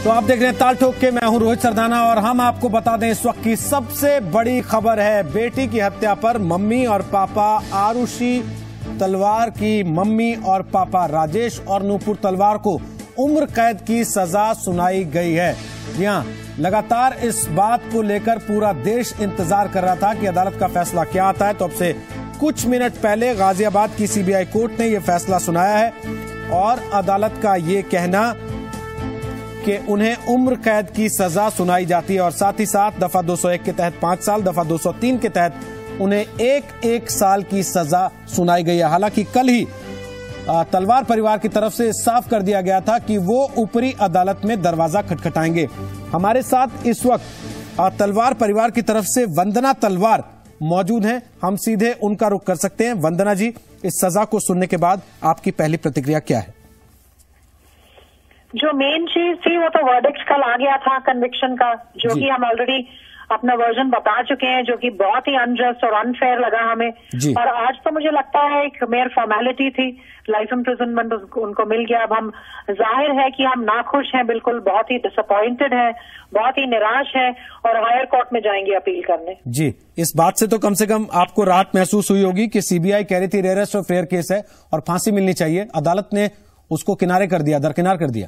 तो आप देख रहे हैं ताल ठोक के, मैं हूं रोहित सरदाना और हम आपको बता दें इस वक्त की सबसे बड़ी खबर है। बेटी की हत्या पर मम्मी और पापा आरुषि तलवार की मम्मी और पापा राजेश और नूपुर तलवार को उम्र कैद की सजा सुनाई गई है। जी हां, लगातार इस बात को लेकर पूरा देश इंतजार कर रहा था कि अदालत का फैसला क्या आता है। तो अब से कुछ मिनट पहले गाजियाबाद की सीबीआई कोर्ट ने यह फैसला सुनाया है और अदालत का ये कहना कि उन्हें उम्र कैद की सजा सुनाई जाती है और साथ ही साथ दफा 201 के तहत 5 साल, दफा 203 के तहत उन्हें एक साल की सजा सुनाई गई है। हालांकि कल ही तलवार परिवार की तरफ से साफ कर दिया गया था कि वो ऊपरी अदालत में दरवाजा खटखटाएंगे। हमारे साथ इस वक्त तलवार परिवार की तरफ से वंदना तलवार मौजूद हैं। हम सीधे उनका रुख कर सकते हैं। वंदना जी, इस सजा को सुनने के बाद आपकी पहली प्रतिक्रिया क्या है? जो मेन चीज थी वो तो वर्डिक्ट कल आ गया था कन्विक्शन का, जो कि हम ऑलरेडी अपना वर्जन बता चुके हैं, जो कि बहुत ही अनजस्ट और अनफेयर लगा हमें। और आज तो मुझे लगता है एक मेयर फॉर्मेलिटी थी, लाइफ इम्प्रिजनमेंट उनको मिल गया। अब हम जाहिर है कि हम नाखुश हैं, बिल्कुल बहुत ही डिसअपॉइंटेड हैं, बहुत ही निराश हैं और हायर कोर्ट में जाएंगे अपील करने। जी, इस बात से तो कम से कम आपको राहत महसूस हुई होगी कि सीबीआई कह रही थी रेयरेस्ट ऑफ फेयर केस है और फांसी मिलनी चाहिए, अदालत ने उसको किनारे कर दिया, दरकिनार कर दिया।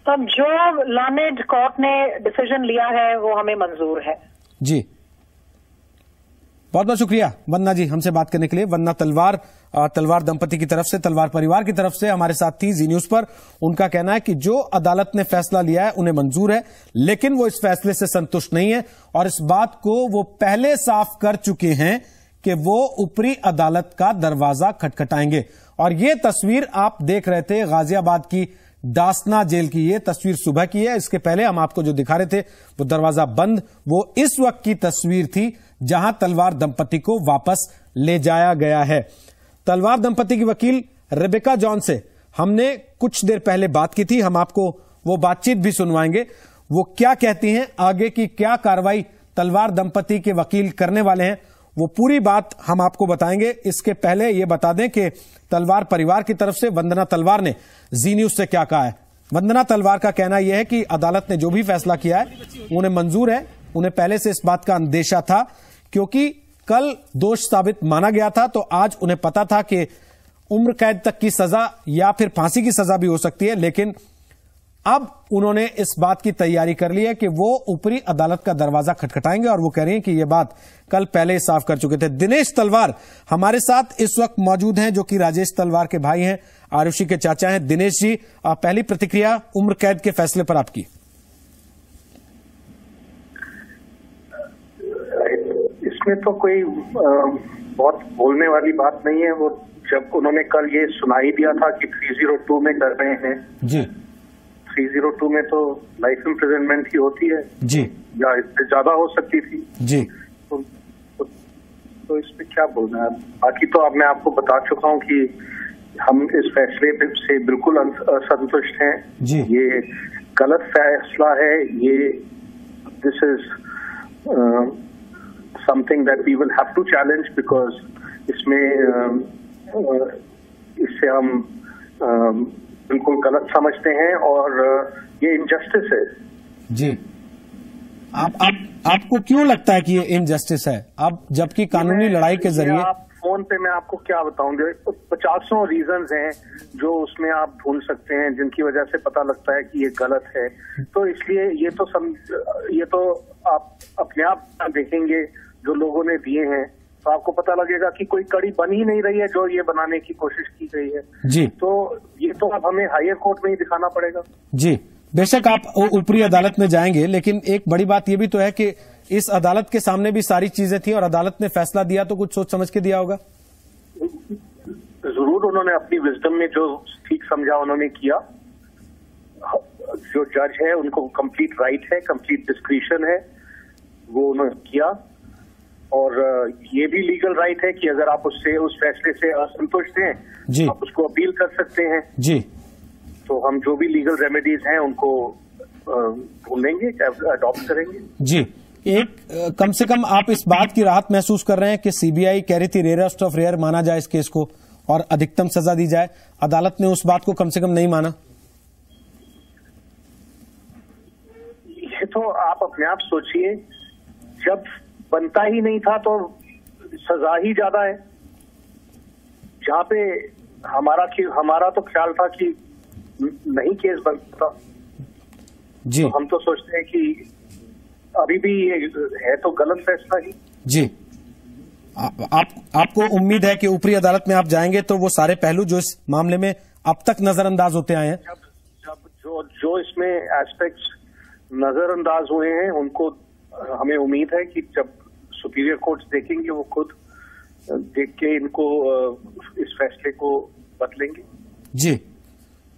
तब जो लर्नेड कोर्ट ने डिसीजन लिया है वो हमें मंजूर है। जी, बहुत बहुत शुक्रिया वंदना जी हमसे बात करने के लिए। वंदना तलवार दंपति की तरफ से, तलवार परिवार की तरफ से हमारे साथ थी जी न्यूज पर। उनका कहना है कि जो अदालत ने फैसला लिया है उन्हें मंजूर है, लेकिन वो इस फैसले से संतुष्ट नहीं है और इस बात को वो पहले साफ कर चुके हैं कि वो ऊपरी अदालत का दरवाजा खटखटाएंगे। और ये तस्वीर आप देख रहे थे गाजियाबाद की दासना जेल की, ये तस्वीर सुबह की है। इसके पहले हम आपको जो दिखा रहे थे वो दरवाजा बंद, वो इस वक्त की तस्वीर थी जहां तलवार दंपति को वापस ले जाया गया है। तलवार दंपति की वकील रेबेका जॉन से हमने कुछ देर पहले बात की थी, हम आपको वो बातचीत भी सुनवाएंगे। वो क्या कहती हैं, आगे की क्या कार्रवाई तलवार दंपति के वकील करने वाले हैं, वो पूरी बात हम आपको बताएंगे। इसके पहले ये बता दें कि तलवार परिवार की तरफ से वंदना तलवार ने जी न्यूज से क्या कहा है। वंदना तलवार का कहना यह है कि अदालत ने जो भी फैसला किया है उन्हें मंजूर है। उन्हें पहले से इस बात का अंदेशा था क्योंकि कल दोष साबित माना गया था, तो आज उन्हें पता था कि उम्र कैद तक की सजा या फिर फांसी की सजा भी हो सकती है। लेकिन अब उन्होंने इस बात की तैयारी कर ली है कि वो ऊपरी अदालत का दरवाजा खटखटाएंगे और वो कह रही हैं कि ये बात कल पहले ही साफ कर चुके थे। दिनेश तलवार हमारे साथ इस वक्त मौजूद हैं, जो कि राजेश तलवार के भाई हैं, आरुषि के चाचा हैं। दिनेश जी, पहली प्रतिक्रिया उम्र कैद के फैसले पर आपकी? इसमें तो कोई बहुत बोलने वाली बात नहीं है। वो जब उन्होंने कल ये सुनाई दिया था कि 302 में कर रहे हैं जी, 302 में तो लाइफ इम्प्रिजनमेंट ही होती है जी, या इससे ज्यादा हो सकती थी जी। तो इस पे क्या बोलना है। बाकी तो अब मैं आपको बता चुका हूँ कि हम इस फैसले से बिल्कुल असंतुष्ट हैं जी। ये गलत फैसला है। ये this is something that we will have to challenge because इसमें इससे हम बिल्कुल गलत समझते हैं और ये इनजस्टिस है। जी, आपको क्यों लगता है कि ये इनजस्टिस है? अब जबकि कानूनी लड़ाई के जरिए आप फोन पे मैं आपको क्या बताऊंगा, 50 रीजंस हैं जो उसमें आप ढूंढ सकते हैं जिनकी वजह से पता लगता है कि ये गलत है। तो इसलिए ये तो आप अपने आप देखेंगे जो लोगों ने दिए हैं तो आपको पता लगेगा कि कोई कड़ी बन ही नहीं रही है जो ये बनाने की कोशिश की गई है जी। तो ये तो अब हमें हायर कोर्ट में ही दिखाना पड़ेगा। जी, बेशक आप ऊपरी अदालत में जाएंगे, लेकिन एक बड़ी बात यह भी तो है कि इस अदालत के सामने भी सारी चीजें थी और अदालत ने फैसला दिया तो कुछ सोच समझ के दिया होगा। जरूर उन्होंने अपनी विजडम में जो ठीक समझा उन्होंने किया। जो जज है उनको कंप्लीट राइट है, कंप्लीट डिस्क्रिशन है, वो उन्होंने किया। और ये भी लीगल राइट है कि अगर आप उस फैसले से असंतुष्ट हैं जी, आप उसको अपील कर सकते हैं जी। तो हम जो भी लीगल रेमेडीज हैं उनको ढूंढेंगे, अडॉप्ट करेंगे। जी, एक कम से कम आप इस बात की राहत महसूस कर रहे हैं कि सीबीआई कह रही थी रेयरेस्ट ऑफ रेयर माना जाए इस केस को और अधिकतम सजा दी जाए, अदालत ने उस बात को कम से कम नहीं माना? अपने आप सोचिए, जब बनता ही नहीं था तो सजा ही ज्यादा है। जहाँ पे हमारा तो ख्याल था कि नहीं केस बनता जी, तो हम तो सोचते हैं कि अभी भी ये है तो गलत फैसला ही। जी, आपको उम्मीद है कि ऊपरी अदालत में आप जाएंगे तो वो सारे पहलू जो इस मामले में अब तक नजरअंदाज होते आए हैं, जब जो इसमें एस्पेक्ट्स नजरअंदाज हुए हैं, उनको हमें उम्मीद है कि जब सुपीरियर कोर्ट्स देखेंगे वो खुद देख के इनको इस फैसले को बदलेंगे। जी,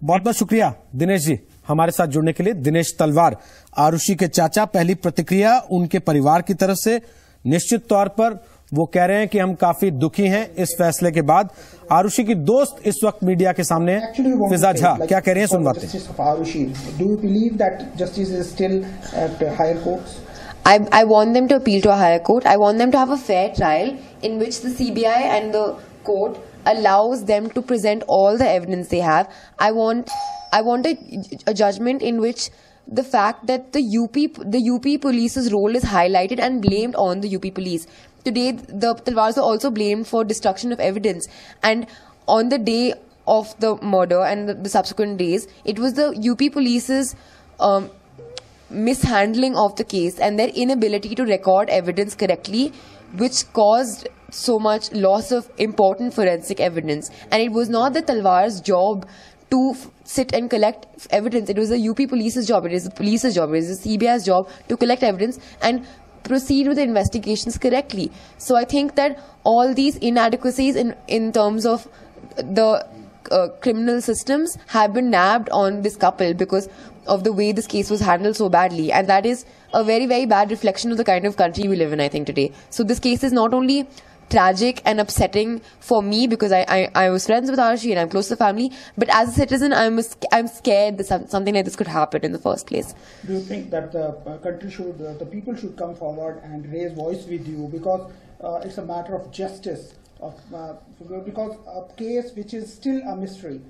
बहुत बहुत शुक्रिया दिनेश जी हमारे साथ जुड़ने के लिए। दिनेश तलवार, आरुषि के चाचा। पहली प्रतिक्रिया उनके परिवार की तरफ से, निश्चित तौर पर वो कह रहे हैं कि हम काफी दुखी हैं इस फैसले के बाद। आरुषि की दोस्त इस वक्त मीडिया के सामने है, फिजा झा, क्या कह रहे हैं सुनवाते हैं। I want them to appeal to a higher court. I want them to have a fair trial in which the CBI and the court allows them to present all the evidence they have. I want a judgment in which the fact that the UP police's role is highlighted and blamed on the UP police. Today, the Talwars are also blamed for destruction of evidence. And on the day of the murder and the subsequent days, it was the UP police's mishandling of the case and their inability to record evidence correctly, which caused so much loss of important forensic evidence. And it was not the Talwar's job to sit and collect evidence. It was the UP police's job. It is the police's job. It is the CBI's job to collect evidence and proceed with the investigations correctly. So I think that all these inadequacies in terms of the criminal systems have been nabbed on this couple because of the way this case was handled so badly, and that is a very, very bad reflection of the kind of country we live in, I think, today. So this case is not only tragic and upsetting for me because I was friends with Arushi and I'm close to the family, but as a citizen I'm scared that something like this could happen in the first place. Do you think that the country should, the people should come forward and raise voice with you because it's a matter of justice, because a case which is still a mystery?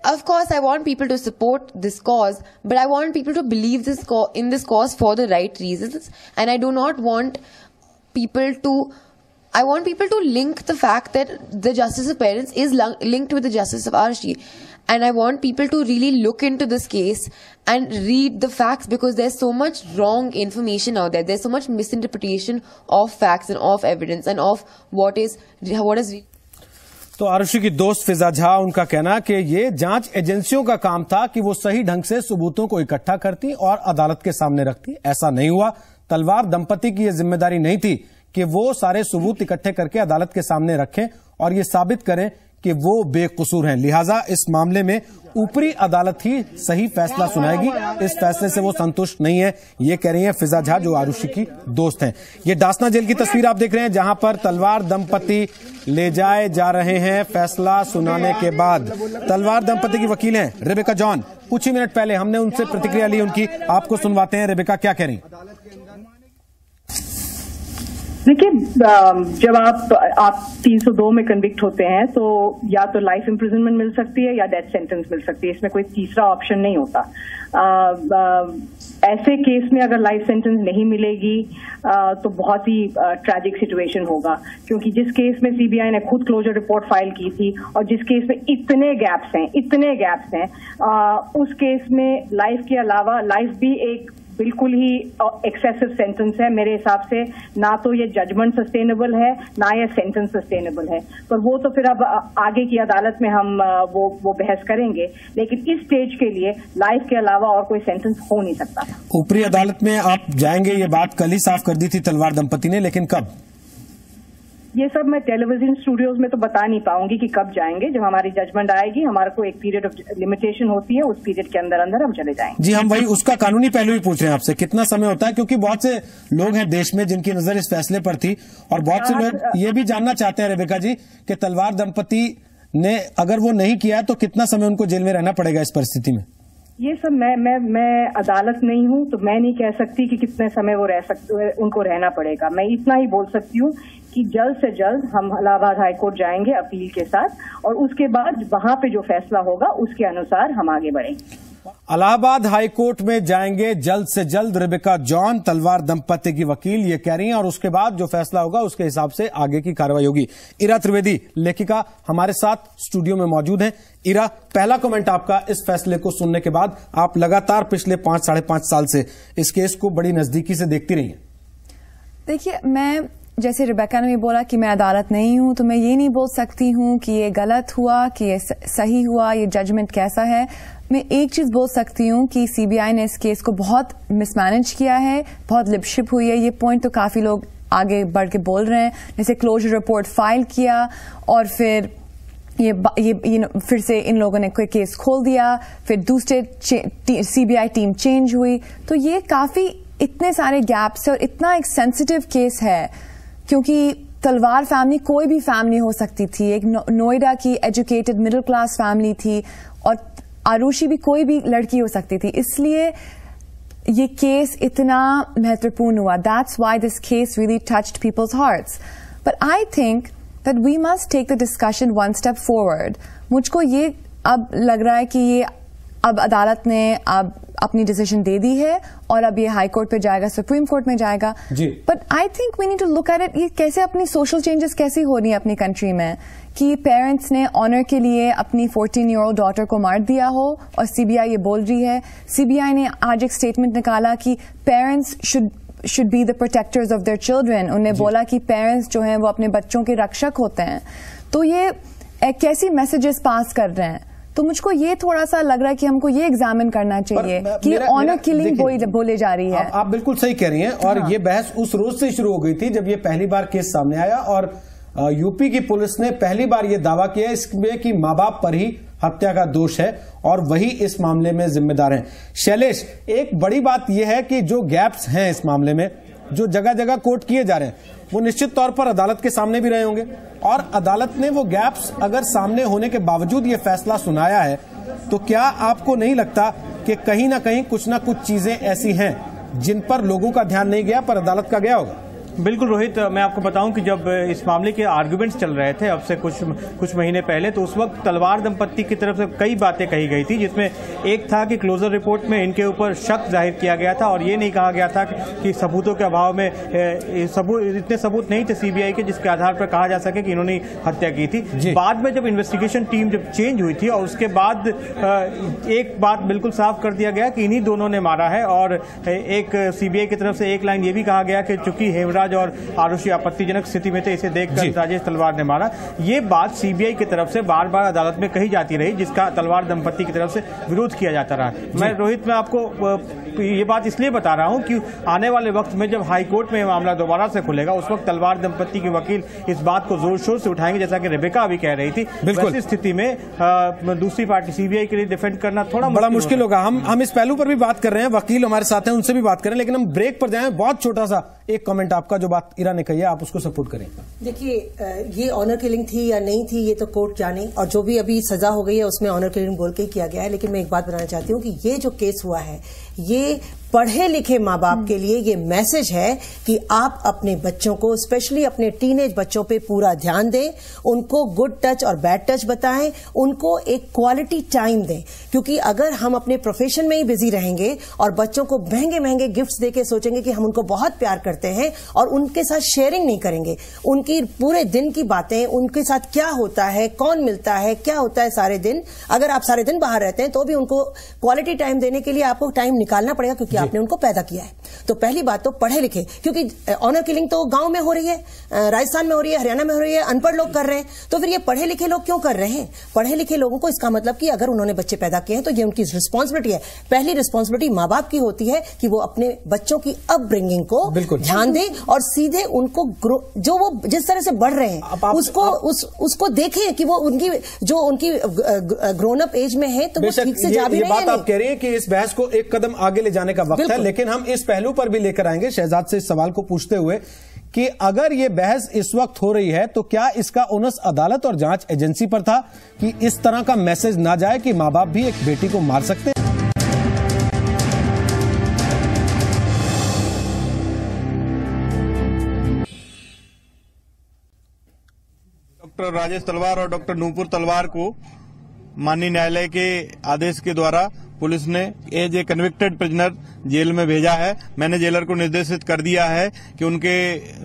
Of course, I want people to support this cause, but I want people to believe in this cause for the right reasons, and I do not want people to. I want people to link the fact that the justice of parents is linked with the justice of Arushi. And I want people to really look into this case and read the facts because there's so much wrong information out there. There's so much misinterpretation of facts and of evidence and of what is. तो आरुषि की दोस्त फिजा झा, उनका कहना है कि ये जांच एजेंसियों का काम था कि वो सही ढंग से सबूतों को इकट्ठा करती और अदालत के सामने रखती। ऐसा नहीं हुआ। तलवार दंपति की यह जिम्मेदारी नहीं थी कि वो सारे सबूत इकट्ठे करके अदालत के सामने रखें और ये साबित करें कि वो बेकसूर हैं। लिहाजा इस मामले में ऊपरी अदालत ही सही फैसला सुनाएगी। इस फैसले से वो संतुष्ट नहीं है, ये कह रही हैं फिजा झा, जो आरुषि की दोस्त हैं। ये दासना जेल की तस्वीर आप देख रहे हैं, जहां पर तलवार दंपति ले जाए जा रहे हैं फैसला सुनाने के बाद। तलवार दंपति की वकील हैं रेबेका जॉन। कुछ ही मिनट पहले हमने उनसे प्रतिक्रिया ली उनकी, आपको सुनवाते हैं। रेबेका, क्या कह रही? देखिए, जब आप 302 में कन्विक्ट होते हैं तो या तो लाइफ इम्प्रिजनमेंट मिल सकती है या डेथ सेंटेंस मिल सकती है। इसमें कोई तीसरा ऑप्शन नहीं होता। ऐसे केस में अगर लाइफ सेंटेंस नहीं मिलेगी तो बहुत ही ट्रैजिक सिचुएशन होगा, क्योंकि जिस केस में सीबीआई ने खुद क्लोजर रिपोर्ट फाइल की थी और जिस केस में इतने गैप्स हैं उस केस में लाइफ के अलावा लाइफ भी एक बिल्कुल ही एक्सेसिव सेंटेंस है। मेरे हिसाब से ना तो ये जजमेंट सस्टेनेबल है ना ये सेंटेंस सस्टेनेबल है, पर वो तो फिर अब आगे की अदालत में हम वो बहस करेंगे, लेकिन इस स्टेज के लिए लाइफ के अलावा और कोई सेंटेंस हो नहीं सकता। ऊपरी अदालत में आप जाएंगे, ये बात कल ही साफ कर दी थी तलवार दंपति ने, लेकिन कब? ये सब मैं टेलीविजन स्टूडियोज में तो बता नहीं पाऊंगी कि कब जाएंगे। जब हमारी जजमेंट आएगी, हमारे को एक पीरियड ऑफ लिमिटेशन होती है, उस पीरियड के अंदर अंदर हम चले जाएंगे। जी, हम वही उसका कानूनी पहलू ही पूछ रहे हैं आपसे, कितना समय होता है, क्योंकि बहुत से लोग हैं देश में जिनकी नजर इस फैसले पर थी और बहुत से लोग ये भी जानना चाहते हैं रेबेका जी कि तलवार दंपति ने अगर वो नहीं किया तो कितना समय उनको जेल में रहना पड़ेगा इस परिस्थिति में? ये सब मैं अदालत नहीं हूँ तो मैं नहीं कह सकती कि कितने समय वो उनको रहना पड़ेगा। मैं इतना ही बोल सकती हूँ कि जल्द से जल्द हम इलाहाबाद हाईकोर्ट जाएंगे अपील के साथ और उसके बाद वहां पे जो फैसला होगा उसके अनुसार हम आगे बढ़ेंगे। इलाहाबाद हाई कोर्ट में जाएंगे जल्द से जल्द रेबेका जॉन, तलवार दंपति की वकील ये कह रही हैं, और उसके बाद जो फैसला होगा उसके हिसाब से आगे की कार्रवाई होगी। इरा त्रिवेदी लेखिका हमारे साथ स्टूडियो में मौजूद हैं। इरा, पहला कमेंट आपका इस फैसले को सुनने के बाद। आप लगातार पिछले 5-5.5 साल से इस केस को बड़ी नजदीकी से देखती रही हैं। देखिए, मैं जैसे रेबेका ने भी बोला कि मैं अदालत नहीं हूं, तो मैं ये नहीं बोल सकती हूं कि ये गलत हुआ, कि ये सही हुआ, ये जजमेंट कैसा है। मैं एक चीज बोल सकती हूं कि सीबीआई ने इस केस को बहुत मिसमैनेज किया है, बहुत लिपशिप हुई है। ये पॉइंट तो काफी लोग आगे बढ़ के बोल रहे हैं, जैसे क्लोजर रिपोर्ट फाइल किया और फिर ये फिर से इन लोगों ने कोई केस खोल दिया, फिर दूसरे सीबीआई टीम चेंज हुई। तो ये काफी इतने सारे गैप्स है और इतना एक सेंसिटिव केस है, क्योंकि तलवार फैमिली कोई भी फैमिली हो सकती थी। एक नोएडा की एजुकेटेड मिडिल क्लास फैमिली थी और आरुषि भी कोई भी लड़की हो सकती थी, इसलिए ये केस इतना महत्वपूर्ण हुआ। That's why this case really touched people's hearts. But I think that we must take the discussion one step forward. मुझको ये अब लग रहा है कि ये अब अदालत ने अब अपनी डिसीजन दे दी है और अब ये हाई कोर्ट पे जाएगा, सुप्रीम कोर्ट में जाएगा। But I think we need to look at it, ये कैसे अपनी सोशल चेंजेस कैसी हो रही है अपनी कंट्री में, कि पेरेंट्स ने ऑनर के लिए अपनी 14-year-old डॉटर को मार दिया हो और सीबीआई ये बोल रही है। सीबीआई ने आज एक स्टेटमेंट निकाला कि parents should be the protectors of their children. उन्हें बोला कि पेरेंट्स जो हैं वो अपने बच्चों के रक्षक होते हैं। तो ये कैसी मैसेजेस पास कर रहे हैं। तो मुझको ये थोड़ा सा लग रहा है कि हमको ये एग्जामिन करना चाहिए कि ऑनर किलिंग बोले जा रही है। आप बिल्कुल सही कह रही हैं, और ये बहस उस रोज से शुरू हो गई थी जब ये पहली बार केस सामने आया और यूपी की पुलिस ने पहली बार ये दावा किया इसमें कि मां बाप पर ही हत्या का दोष है और वही इस मामले में जिम्मेदार हैं। शैलेश, एक बड़ी बात यह है कि जो गैप्स हैं इस मामले में, जो जगह जगह कोर्ट किए जा रहे हैं, वो निश्चित तौर पर अदालत के सामने भी रहे होंगे, और अदालत ने वो गैप्स अगर सामने होने के बावजूद ये फैसला सुनाया है, तो क्या आपको नहीं लगता कि कहीं ना कहीं कुछ ना कुछ चीजें ऐसी हैं जिन पर लोगों का ध्यान नहीं गया पर अदालत का गया होगा? बिल्कुल रोहित, मैं आपको बताऊं कि जब इस मामले के आर्गुमेंट्स चल रहे थे अब से कुछ महीने पहले, तो उस वक्त तलवार दंपत्ति की तरफ से कई बातें कही गई थी, जिसमें एक था कि क्लोजर रिपोर्ट में इनके ऊपर शक जाहिर किया गया था और ये नहीं कहा गया था कि सबूतों के अभाव में इतने सबूत नहीं थे सीबीआई के जिसके आधार पर कहा जा सके कि इन्होंने हत्या की थी। बाद में जब इन्वेस्टिगेशन टीम जब चेंज हुई थी और उसके बाद एक बात बिल्कुल साफ कर दिया गया कि इन्हीं दोनों ने मारा है, और एक सीबीआई की तरफ से एक लाइन ये भी कहा गया कि चूंकि हेमराज और आरुषि आपत्तिजनक स्थिति में थे, इसे देखकर राजेश तलवार ने मारा। ये बात सीबीआई की तरफ से बार बार अदालत में कही जाती रही, जिसका तलवार दंपत्ति की तरफ से विरोध किया जाता रहा। मैं रोहित, मैं आपको ये बात इसलिए बता रहा हूं कि आने वाले वक्त में जब हाई कोर्ट में मामला दोबारा से खुलेगा, उस वक्त तलवार दंपत्ति के वकील इस बात को जोर शोर से उठाएंगे, जैसा कि रेबेका अभी कह रही थी। ऐसी स्थिति में दूसरी पार्टी सीबीआई के लिए डिफेंड करना थोड़ा बड़ा मुश्किल होगा। हम इस पहलू पर भी बात कर रहे हैं, वकील हमारे साथ हैं, उनसे भी बात करें, लेकिन हम ब्रेक पर जाएं। बहुत छोटा सा एक कमेंट आपका, जो बात इरा ने कही है, आप उसको सपोर्ट करें। देखिए, ये ऑनर किलिंग थी या नहीं थी ये तो कोर्ट जाने, और जो भी अभी सजा हो गई है उसमें ऑनर किलिंग बोल के ही किया गया है। लेकिन मैं एक बात बताना चाहती हूँ कि ये जो केस हुआ है, ये पढ़े लिखे माँ बाप के लिए ये मैसेज है कि आप अपने बच्चों को, स्पेशली अपने टीनेज बच्चों पे पूरा ध्यान दें, उनको गुड टच और बैड टच बताएं, उनको एक क्वालिटी टाइम दें। क्योंकि अगर हम अपने प्रोफेशन में ही बिजी रहेंगे और बच्चों को महंगे महंगे गिफ्ट्स देके सोचेंगे कि हम उनको बहुत प्यार करते हैं और उनके साथ शेयरिंग नहीं करेंगे, उनकी पूरे दिन की बातें, उनके साथ क्या होता है, कौन मिलता है, क्या होता है सारे दिन, अगर आप सारे दिन बाहर रहते हैं तो भी उनको क्वालिटी टाइम देने के लिए आपको टाइम निकालना पड़ेगा, क्योंकि आपने उनको पैदा किया है। तो पहली बात तो पढ़े लिखे, क्योंकि ऑनर किलिंग तो गांव में हो रही है, राजस्थान में हो रही है, हरियाणा में हो रही है, अनपढ़ लोग कर रहे हैं, तो फिर ये पढ़े लिखे लोग क्यों कर रहे हैं? पढ़े लिखे लोगों को इसका मतलब कि अगर उन्होंने बच्चे पैदा किए हैं तो ये उनकी रिस्पॉन्सिबिलिटी है। पहली रिस्पॉन्सिबिलिटी माँ बाप की होती है कि वो अपने बच्चों की अपब्रिंगिंग को ध्यान दें और सीधे उनको जो वो जिस तरह से बढ़ रहे हैं उसको देखें कि वो उनकी ग्रोन अप एज में है तो वो ठीक से जा भी रहे हैं। बात आप कह रही हैं कि इस बहस को एक कदम आगे ले जाने का वक्त है, लेकिन हम इस पहलू पर भी लेकर आएंगे शहजाद से इस सवाल को पूछते हुए कि अगर ये बहस इस वक्त हो रही है तो क्या इसका ओनस अदालत और जांच एजेंसी पर था कि इस तरह का मैसेज ना जाए कि मां बाप भी एक बेटी को मार सकते हैं? डॉक्टर राजेश तलवार और डॉक्टर नूपुर तलवार को माननीय न्यायालय के आदेश के द्वारा पुलिस ने as a convicted prisoner jail में भेजा है। मैंने जेलर को निर्देशित कर दिया है कि उनके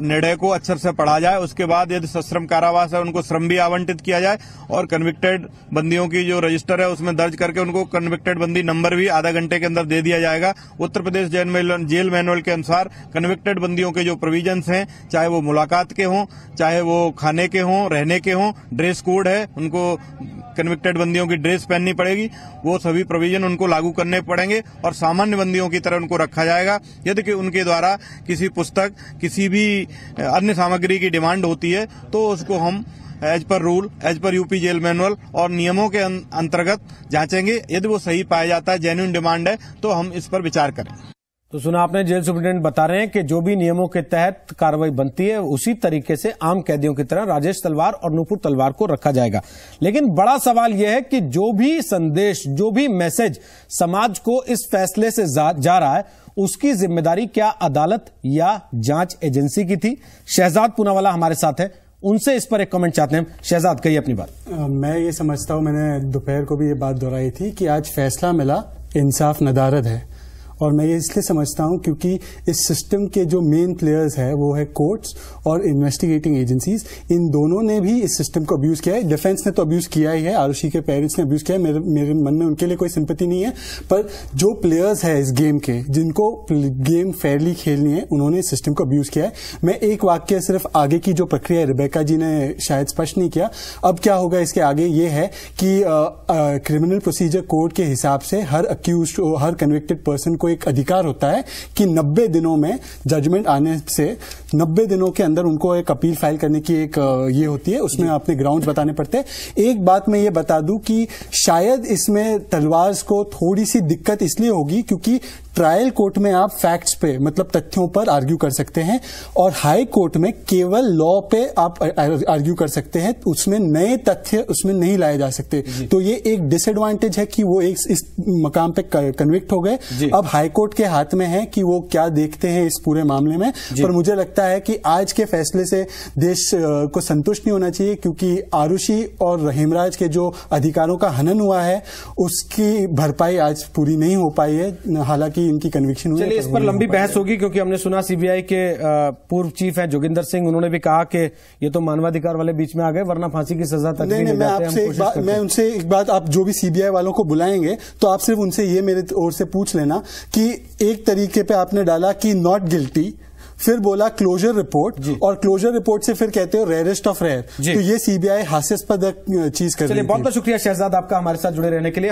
निर्णय को अक्षर से पढ़ा जाए, उसके बाद यदि सश्रम कारावास है उनको श्रम भी आवंटित किया जाए और कन्विक्टेड बंदियों की जो रजिस्टर है उसमें दर्ज करके उनको कन्विक्टेड बंदी नंबर भी आधा घंटे के अंदर दे दिया जाएगा। उत्तर प्रदेश जेल मैनुअल के अनुसार कन्विक्टेड बंदियों के जो प्रोविजंस हैं, चाहे वो मुलाकात के हों, चाहे वो खाने के हों, रहने के हों, ड्रेस कोड है, उनको कन्विक्टेड बंदियों की ड्रेस पहननी पड़ेगी, वो सभी प्रोविजन उनको लागू करने पड़ेंगे और सामान्य बंदियों की तरह उनको रखा जाएगा। यदि कि उनके द्वारा किसी पुस्तक, किसी भी अन्य सामग्री की डिमांड होती है तो उसको हम as per rule, as per UP jail manual और नियमों के अंतर्गत जांचेंगे। यदि वो सही पाया जाता है, जेन्युइन डिमांड है, तो हम इस पर विचार करेंगे। तो सुना आपने, जेल सुप्रिंटेंडेंट बता रहे हैं कि जो भी नियमों के तहत कार्रवाई बनती है उसी तरीके से आम कैदियों की तरह राजेश तलवार और नूपुर तलवार को रखा जाएगा। लेकिन बड़ा सवाल यह है कि जो भी संदेश, जो भी मैसेज समाज को इस फैसले से जा रहा है, उसकी जिम्मेदारी क्या अदालत या जांच एजेंसी की थी? शहजाद पूनावाला हमारे साथ है, उनसे इस पर एक कमेंट चाहते हैं। शहजाद, कहिए अपनी बात। मैं ये समझता हूं, मैंने दोपहर को भी ये बात दोहराई थी कि आज फैसला मिला, इंसाफ नदारद है। और मैं ये इसलिए समझता हूं क्योंकि इस सिस्टम के जो मेन प्लेयर्स है वो है कोर्ट्स और इन्वेस्टिगेटिंग एजेंसीज। इन दोनों ने भी इस सिस्टम को अब्यूज किया है। डिफेंस ने तो अब्यूज किया ही है, आरुषि के पेरेंट्स ने अब्यूज किया है। मेरे मन में उनके लिए कोई सिंपैथी नहीं है, पर जो प्लेयर्स है इस गेम के, जिनको गेम फेयरली खेलनी है, उन्होंने इस सिस्टम को अब्यूज किया है। मैं एक वाक्य सिर्फ आगे की जो प्रक्रिया है, रिबेका जी ने शायद स्पष्ट नहीं किया। अब क्या होगा इसके आगे, ये है कि क्रिमिनल प्रोसीजर कोड के हिसाब से हर अक्यूज, हर कन्विक्टेड पर्सन को एक अधिकार होता है कि 90 दिनों में जजमेंट आने से 90 दिनों के अंदर उनको एक अपील फाइल करने की एक ये होती है, उसमें अपने ग्राउंड बताने पड़ते हैं। एक बात मैं ये बता दूं कि शायद इसमें तलवार को थोड़ी सी दिक्कत इसलिए होगी क्योंकि ट्रायल कोर्ट में आप फैक्ट्स पे, मतलब तथ्यों पर आर्ग्यू कर सकते हैं और हाई कोर्ट में केवल लॉ पे आप आर्ग्यू कर सकते हैं, उसमें नए तथ्य उसमें नहीं लाए जा सकते। तो ये एक डिसएडवांटेज है कि वो एक इस मकाम पे कन्विक्ट हो गए। अब हाई कोर्ट के हाथ में है कि वो क्या देखते हैं इस पूरे मामले में। पर मुझे लगता है कि आज के फैसले से देश को संतुष्ट नहीं होना चाहिए, क्योंकि आरुषि और हेमराज के जो अधिकारों का हनन हुआ है उसकी भरपाई आज पूरी नहीं हो पाई है, हालांकि इनकी कन्विक्शन हुई। चलिए, इस पर लंबी बहस होगी, क्योंकि हमने सुना सीबीआई के पूर्व चीफ हैं जोगिंदर सिंह, उन्होंने भी कहा कि ये तो मानवाधिकार वाले बीच में आ गए, वरना फांसी की सजा तक नहीं। मैं उनसे एक बात, आप जो भी सीबीआई वालों को बुलाएंगे तो आप सिर्फ उनसे ये मेरे ओर से पूछ लेना कि एक तरीके पे आपने डाला कि नॉट गिल्टी, फिर बोला क्लोजर रिपोर्ट, और क्लोजर रिपोर्ट से फिर कहते हो रेयरेस्ट ऑफ रेयर। तो ये सीबीआई हास्यास्पद चीज कर रही है। बहुत बहुत शुक्रिया शहजाद आपका हमारे साथ जुड़े रहने के लिए।